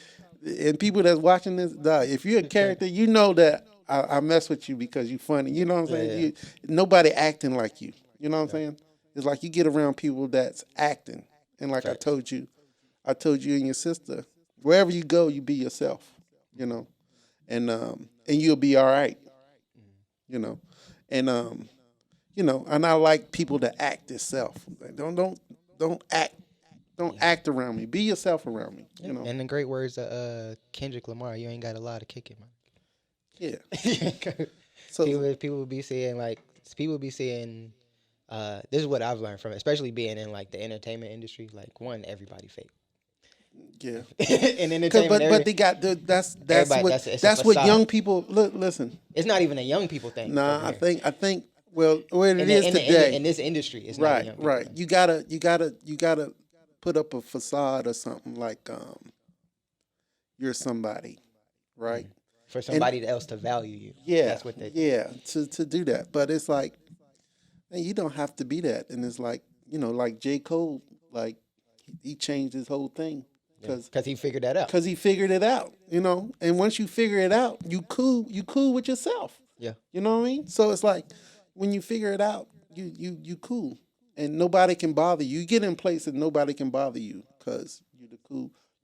S2: and people that's watching this, dog, if you're a character, you know that I mess with you because you funny. You know what I'm
S1: Yeah.
S2: saying?
S1: Yeah.
S2: Nobody acting like you. You know what I'm
S1: Right.
S2: saying? It's like you get around people that's acting. And like
S1: Facts.
S2: I told you and your sister, wherever you go, you be yourself, you know. And you'll be all right,
S1: Mhm.
S2: you know. And and I like people to act itself. Like, don't act don't
S1: Yeah.
S2: act around me. Be yourself around me,
S1: Yeah. And the great words of Kendrick Lamar, you ain't got a lot to kick it,
S2: Yeah.
S1: man.
S2: So
S1: People be saying, like, people be saying, this is what I've learned from it, especially being in like the entertainment industry. Like, one, everybody fake.
S2: yeah.
S1: In
S2: Cause
S1: entertainment,
S2: but they got that's
S1: everybody,
S2: what
S1: it's a
S2: that's what
S1: facade.
S2: young people look. Listen,
S1: It's not even a young people thing over
S2: nah. I
S1: here.
S2: think I think well, where it
S1: In the
S2: is
S1: in the in the in
S2: today.
S1: this industry, it's not a
S2: Right,
S1: young people
S2: right.
S1: thing.
S2: You gotta put up a facade or something like you're somebody, right?
S1: Mhm. For
S2: And
S1: somebody else to value you,
S2: yeah,
S1: that's what they think.
S2: yeah, to do that. But it's like, man, you don't have to be that. And it's like, like J. Cole, like he changed his whole thing
S1: Yeah,
S2: because
S1: because he figured that out.
S2: because he figured it out. And once you figure it out, you cool with yourself.
S1: Yeah,
S2: You know what I mean? So it's like, when you figure it out, you cool, and nobody can bother you. You get in place and nobody can bother you because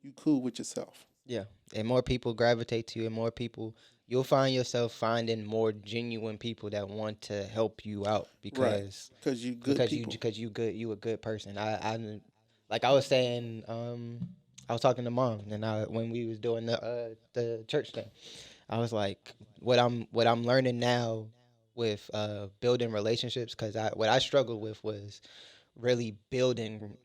S2: you cool with yourself.
S1: yeah. And more people gravitate to you, and more people, you'll find yourself finding more genuine people that want to help you out,
S2: Right.
S1: because
S2: Because you good
S1: because you
S2: people.
S1: because you good, you a good person. Like I was saying, I was talking to mom, and when we was doing the church thing, I was like, what I'm learning now with building relationships, because what I struggled with was really building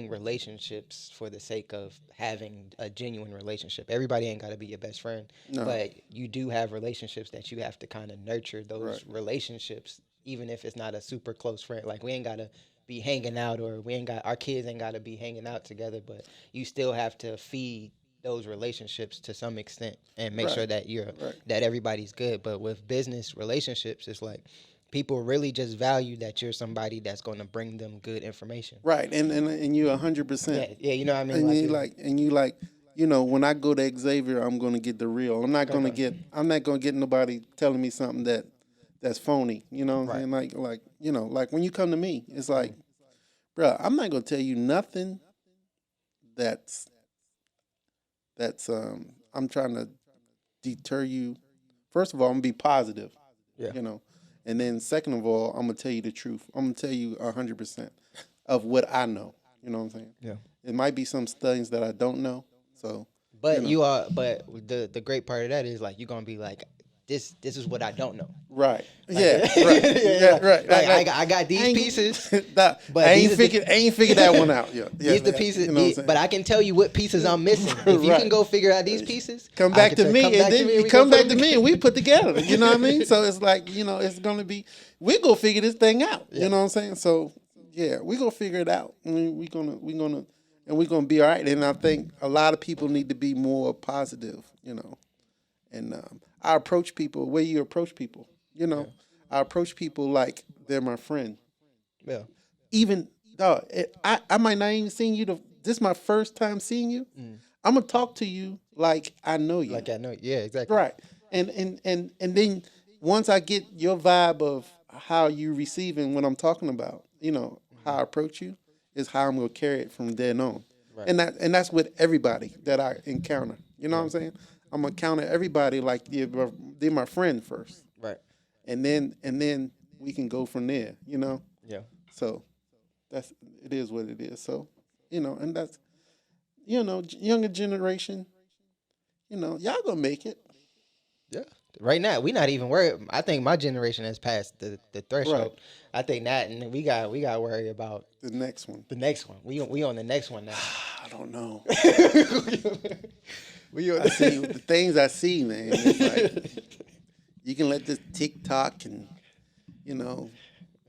S1: relationships for the sake of having a genuine relationship. Everybody ain't got to be your best friend,
S2: No.
S1: but you do have relationships that you have to kind of nurture
S2: Right.
S1: those relationships, even if it's not a super close friend. Like, we ain't got to be hanging out, or we ain't got our kids ain't got to be hanging out together, but you still have to feed those relationships to some extent and make sure
S2: Right.
S1: that
S2: Right.
S1: everybody's good. But with business relationships, it's like people really just value that you're somebody that's going to bring them good information.
S2: Right. And you 100%.
S1: Yeah, yeah, you know what I mean.
S2: And
S1: Like,
S2: you like and you like when I go to Xavier, I'm gonna get the real. I'm not gonna get nobody telling me something that's phony. You know what I'm
S1: right,
S2: saying? Like when you come to me, it's
S1: mm,
S2: like, bro, I'm not gonna tell you nothing that's I'm trying to deter you. First of all, I'm gonna be positive,
S1: yeah,
S2: you know, and then second of all, I'm gonna tell you the truth. I'm gonna tell you 100%. of what I know. You know what I'm saying?
S3: Yeah.
S2: It might be some things that I don't know. So,
S3: But
S2: know.
S3: you are, but the great part of that is like you're gonna be like, this is what I don't know.
S2: Right.
S3: Like,
S2: Yeah. Right. Yeah. Right.
S3: Like I got these pieces, but
S2: I ain't figured that one out. Yeah.
S3: These the pieces,
S2: You know what I'm saying?
S3: but I can tell you what pieces I'm missing. If you can go figure out these pieces,
S2: come back to me, and then you come back to me, and we put together. You know what I mean? So it's like, it's gonna be, we go figure this thing out. You know what I'm saying? So yeah, we gonna figure it out. I mean, we're gonna be all right. And I think a lot of people need to be more positive. And I approach people the way you approach people. I approach people like they're my friend.
S3: Yeah.
S2: Even I might not even seen you. This is my first time seeing you. I'm gonna talk to you like I know you.
S3: Like I know. Yeah, exactly.
S2: Right. And then once I get your vibe of how you receiving what I'm talking about, how I approach you is how I'm gonna carry it from then on. Right. And that's with everybody that I encounter. You know what I'm saying? I'm gonna counter everybody like they're my friend first.
S3: Right.
S2: And then we can go from there.
S3: Yeah.
S2: So it is what it is. So and that's younger generation. Y'all gonna make it.
S3: Yeah. Right now, we not even worried. I think my generation has passed the threshold. Right. I think that, and we got to worry about
S2: the next one.
S3: The next one. We on the next one now.
S2: I don't know. I see the things I see, man. It's like you can let this TikTok and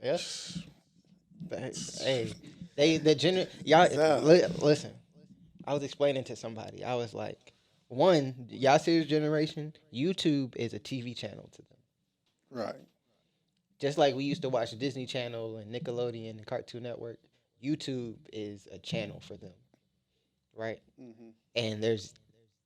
S3: Yes. Hey, y'all listen. I was explaining to somebody. I was like, y'all see this generation, YouTube is a TV channel to them.
S2: Right.
S3: Just like we used to watch Disney Channel and Nickelodeon and Cartoon Network, YouTube is a channel for them. Right? Mm-hmm. And there's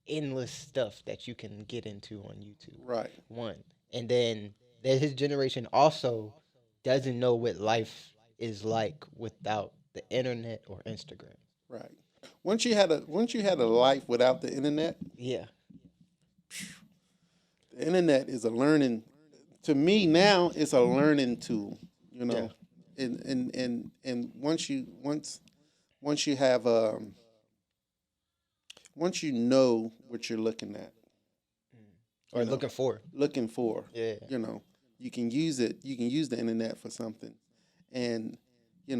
S3: endless stuff that you can get into on YouTube.
S2: Right.
S3: One. And then his generation also doesn't know what life is like without the internet or Instagram.
S2: Right. Once you had a life without the internet,
S3: yeah,
S2: the internet is a learning. To me now, it's a learning tool. Yeah. And once you have once you know what you're looking at
S3: or looking for,
S2: yeah, you can use it. You can use the internet for something, and you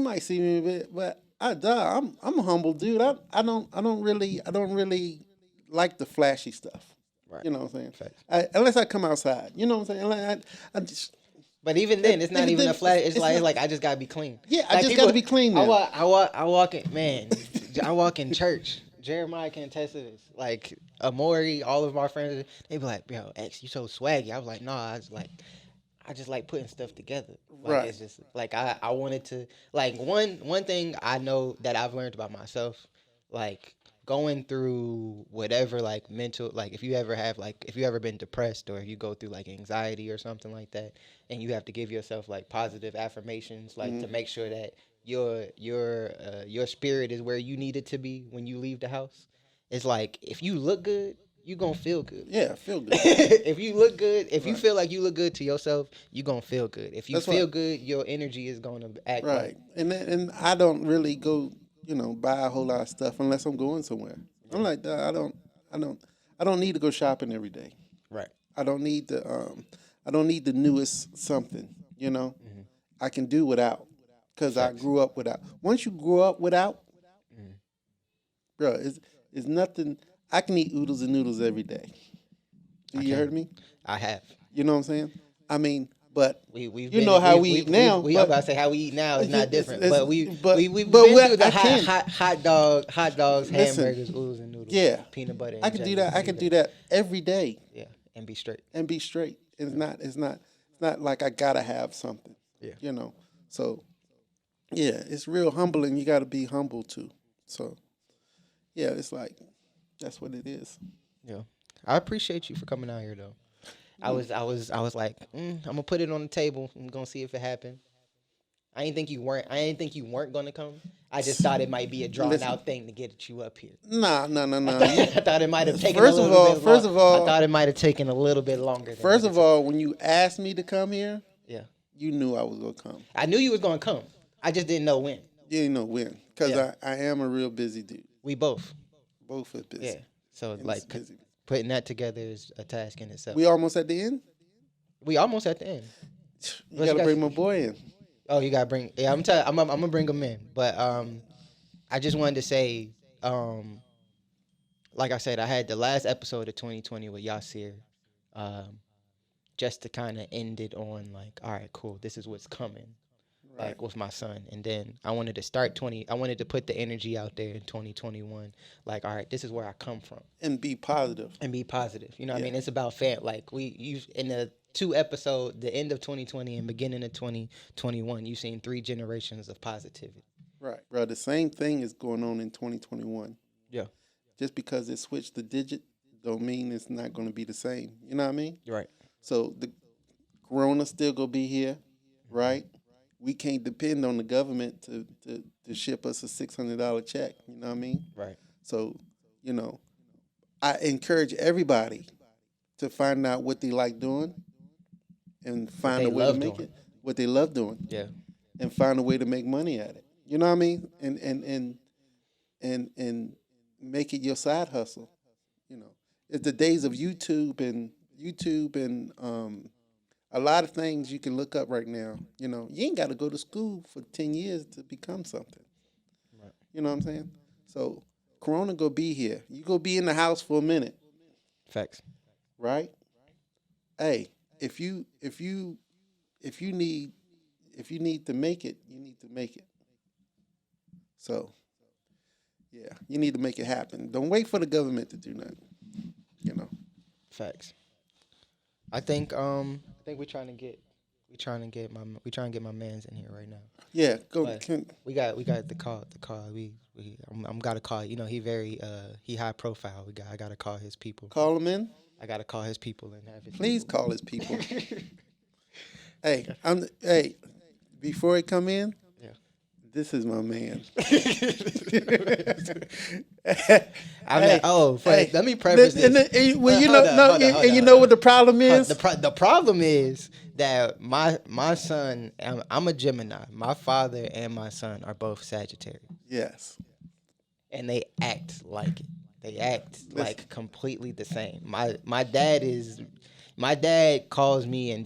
S2: might see me a bit, but I'm a humble dude. I don't really like the flashy stuff.
S3: Right.
S2: You know what I'm saying? Unless I come outside. You know what I'm saying? Like, I just.
S3: But even then, it's not even a flash. It's like I just gotta be clean.
S2: Yeah, I just gotta be clean. Now.
S3: I walk in, man. I walk in church. Jeremiah can attest to this. Like Amori, all of my friends, they be like, "Yo, X, you so swaggy." I was like, "No, I just like putting stuff together." Like, right. It's just like I wanted to like one thing I know that I've learned about myself, like going through whatever like mental, like if you ever been depressed or you go through like anxiety or something like that, and you have to give yourself like positive affirmations, like to make sure that your spirit is where you need it to be when you leave the house. It's like if you look good, you gonna feel good.
S2: Yeah, feel good.
S3: If you look good, if you feel like you look good to yourself, you gonna feel good. If you feel good, your energy is gonna act right.
S2: And I don't really go, buy a whole lot of stuff unless I'm going somewhere. Yeah. I'm like that. I don't need to go shopping every day.
S3: Right.
S2: I don't need the newest something. Mm-hmm. I can do without because I grew up without. Once you grow up without, bro, it's nothing. I can eat oodles and noodles every day. You heard me?
S3: I have.
S2: You know what I'm saying? I mean, but
S3: we
S2: how we eat now.
S3: I'm about to say how we eat now is not different. But we've been through the hot dogs, hamburgers, oodles and noodles.
S2: Yeah,
S3: peanut butter.
S2: I can do that. I can do that every day.
S3: Yeah, and be straight.
S2: It's not like I gotta have something. Yeah. So yeah, it's real humbling. You got to be humble too. So yeah, it's like. That's what it is.
S3: Yeah, I appreciate you for coming out here though. I was like, I'm gonna put it on the table. I'm gonna see if it happened. I didn't think you weren't gonna come. I just thought it might be a drawn out thing to get you up here.
S2: No.
S3: I thought it might have taken. First of all, I thought it might have taken a little bit longer.
S2: First of all, when you asked me to come here,
S3: yeah,
S2: you knew I was gonna come.
S3: I knew you was gonna come. I just didn't know when.
S2: You didn't know when, because
S3: Yeah.
S2: I am a real busy dude.
S3: We both.
S2: Both are busy.
S3: Yeah. So
S2: And
S3: like
S2: it's busy.
S3: putting that together is a task in itself.
S2: We almost at the end.
S3: We almost at the end.
S2: You
S3: What
S2: got to
S3: got-
S2: bring my boy in.
S3: Oh, you gotta bring. Yeah, I'm gonna bring them in. But I just wanted to say, like I said, I had the last episode of 2020 with Yasir, um, just to kind of end it on like, all right, cool. This is what's coming.
S2: Right.
S3: Like with my son, and then I wanted to start 20. I wanted to put the energy out there in 2021. Like, all right, this is where I come from,
S2: And be positive.
S3: and be positive. You know what I
S2: Yeah.
S3: mean? It's about like you in the 2 episode, the end of 2020 and beginning of 2021, you've seen 3 generations of positivity.
S2: Right, bro. The same thing is going on in 2021.
S3: Yeah.
S2: Just because it switched the digit, don't mean it's not going to be the same. You know what I mean?
S3: You're right.
S2: So the corona still gonna be here, right? We can't depend on the government to ship us a $600 check. You know what I mean?
S3: Right.
S2: So, you know, I encourage everybody to find out what they like doing and find
S3: they
S2: a way to
S3: love
S2: make
S3: doing.
S2: it what they love doing.
S3: Yeah.
S2: And find a way to make money at it. You know what I mean? And make it your side hustle. You know, it's the days of YouTube and a lot of things you can look up right now. You know, you ain't got to go to school for 10 years to become something.
S3: Right.
S2: You know what I'm saying? So Corona go be here. You go be in the house for a minute,
S3: Facts.
S2: right? Hey, if you need to make it, you need to make it. So, yeah, you need to make it happen. Don't wait for the government to do nothing. You know.
S3: Facts. I think we're trying to get my man's in here right now.
S2: Yeah, go.
S3: But we got the call. I'm gotta call. You know, he high profile. I gotta call his people.
S2: Call him in.
S3: I gotta call his people and have his
S2: Please
S3: people.
S2: call his people. Hey, before he come in,
S3: Yeah.
S2: this is my man.
S3: Let me preface this.
S2: Well, you
S3: Hold
S2: know,
S3: on,
S2: no,
S3: hold on, hold
S2: and you
S3: on,
S2: know
S3: hold
S2: what the problem is?
S3: The problem is that my son, I'm a Gemini. My father and my son are both Sagittarius,
S2: Yes.
S3: and they act like it. They act
S2: Listen.
S3: like completely the same. My dad calls me and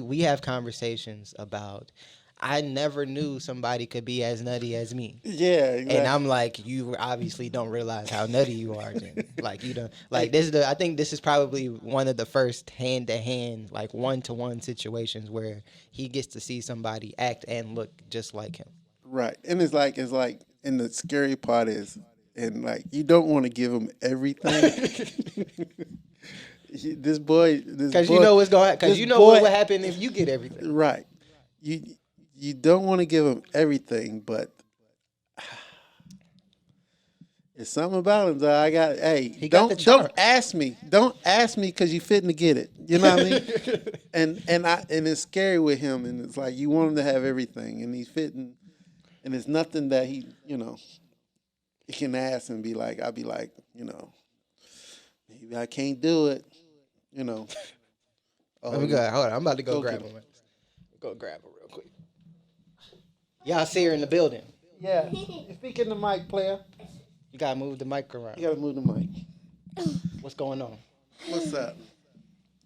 S3: we have conversations about. I never knew somebody could be as nutty as me.
S2: Yeah. Exactly.
S3: And I'm like, you obviously don't realize how nutty you are, then. Like you don't like this. I think this is probably one of the first hand-to-hand, like one-to-one situations where he gets to see somebody act and look just like him.
S2: Right. And it's like, and the scary part is, and like, you don't want to give him everything. This boy,
S3: Because you know what's going. Because you know what would happen if you get everything.
S2: Right. You don't want to give him everything, but it's something about him that I got. Hey,
S3: He got the
S2: don't
S3: charm.
S2: ask me. Don't ask me because you fitting to get it. You know what I mean? and it's scary with him, and it's like you want him to have everything, and he's fitting, and it's nothing that he can ask and be like. I'll be like, maybe I can't do it.
S3: Let me go. Hold on. I'm about to go grab
S2: get
S3: him. Go grab him real quick. Y'all see her in the building.
S2: Yeah. Speak in the mic, player.
S3: You gotta move the mic around.
S2: You gotta move the mic.
S3: What's going on?
S2: What's up?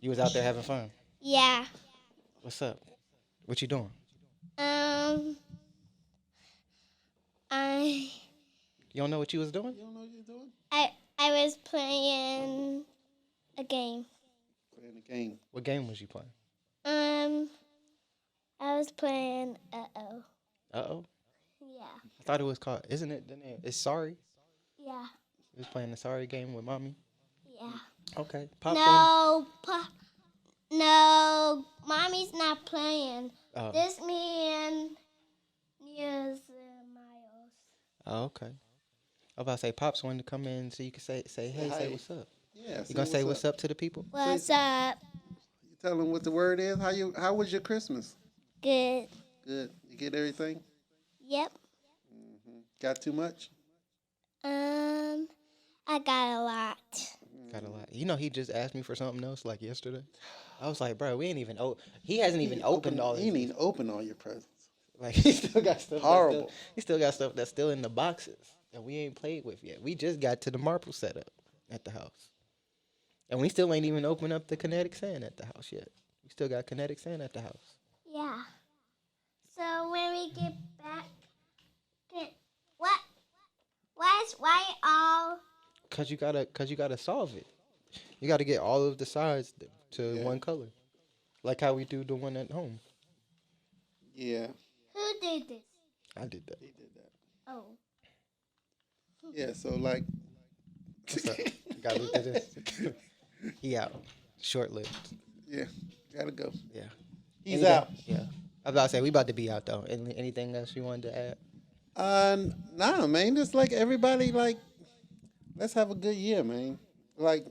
S3: You was out there having fun.
S4: Yeah.
S3: What's up? What you doing?
S4: I
S3: You don't know what you was doing?
S2: You don't know what you're doing?
S4: I was playing a game.
S2: Playing the game.
S3: What game was you playing?
S4: I was playing Uh-oh.
S3: Uh-oh.
S4: Yeah.
S3: I thought it was called, isn't it the name? It's Sorry.
S4: Yeah.
S3: You was playing the Sorry game with mommy?
S4: Yeah.
S3: Okay. Pop
S4: No, Mommy's not playing.
S3: Oh.
S4: This me and Nia's and Miles.
S3: Oh, okay. I was about to say, Pops wanted to come in so you could say hey, say what's up.
S2: Yeah.
S3: You gonna say what's up to the people?
S4: What's up?
S2: You tell them what the word is. How was your Christmas?
S4: Good.
S2: Good. You get everything?
S4: Yep.
S2: Got too much?
S4: I got a lot.
S3: Got a lot. You know, he just asked me for something else like yesterday. I was like, bro, we ain't even. He hasn't even opened all.
S2: You ain't even open all your presents.
S3: Like he still got stuff.
S2: Horrible.
S3: He still got stuff that's still in the boxes that we ain't played with yet. We just got to the marble setup at the house, and we still ain't even opened up the kinetic sand at the house yet. We still got kinetic sand at the house.
S4: Yeah. So when we get back, what? Why all?
S3: Cause you gotta solve it. You gotta get all of the sides to
S2: Yeah.
S3: one color, like how we do the one at home.
S2: Yeah,
S4: Who did this?
S3: I did that.
S2: he did that.
S4: Oh.
S2: Yeah, so like,
S3: What's up? Gotta look at this. He out. Short lived.
S2: yeah, gotta go.
S3: Yeah.
S2: He's
S3: Anything-
S2: out.
S3: Yeah. I was about to say we about to be out though. Anything else you wanted to add?
S2: Nah, man. Just like everybody, like, let's have a good year, man. Like,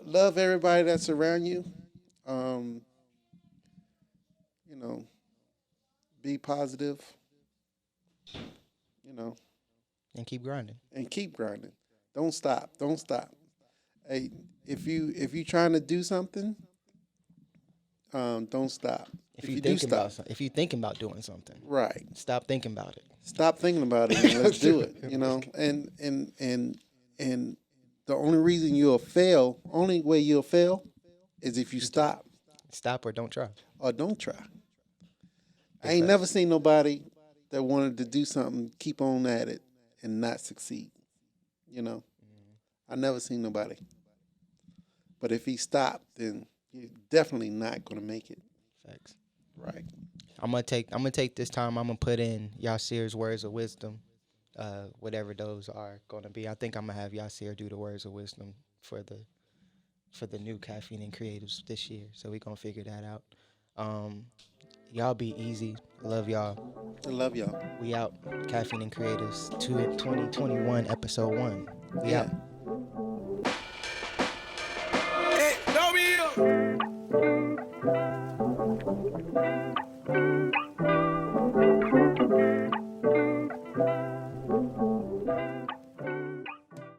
S2: love everybody that's around you. You know, be positive. You know,
S3: And keep grinding.
S2: and keep grinding. Don't stop. Don't stop. Hey, if you trying to do something, don't stop.
S3: If you
S2: do
S3: thinking about if you thinking about doing something,
S2: right,
S3: stop thinking about it.
S2: stop thinking about it and let's do it. You know, and the only reason you'll fail, only way you'll fail, is if you stop
S3: Stop or don't try.
S2: or don't try. I ain't never seen nobody that wanted to do something, keep on at it, and not succeed. You know, I never seen nobody. But if he stopped, then you're definitely not gonna make it.
S3: Facts.
S2: Right.
S3: I'm gonna take this time. I'm gonna put in Yasir's words of wisdom, whatever those are gonna be. I think I'm gonna have Yasir do the words of wisdom for the new Caffeine and Creatives this year. So we gonna figure that out. Y'all be easy. Love y'all.
S2: I love y'all.
S3: We out. Caffeine and Creatives 2021 episode 1. We
S2: Yeah.
S3: out.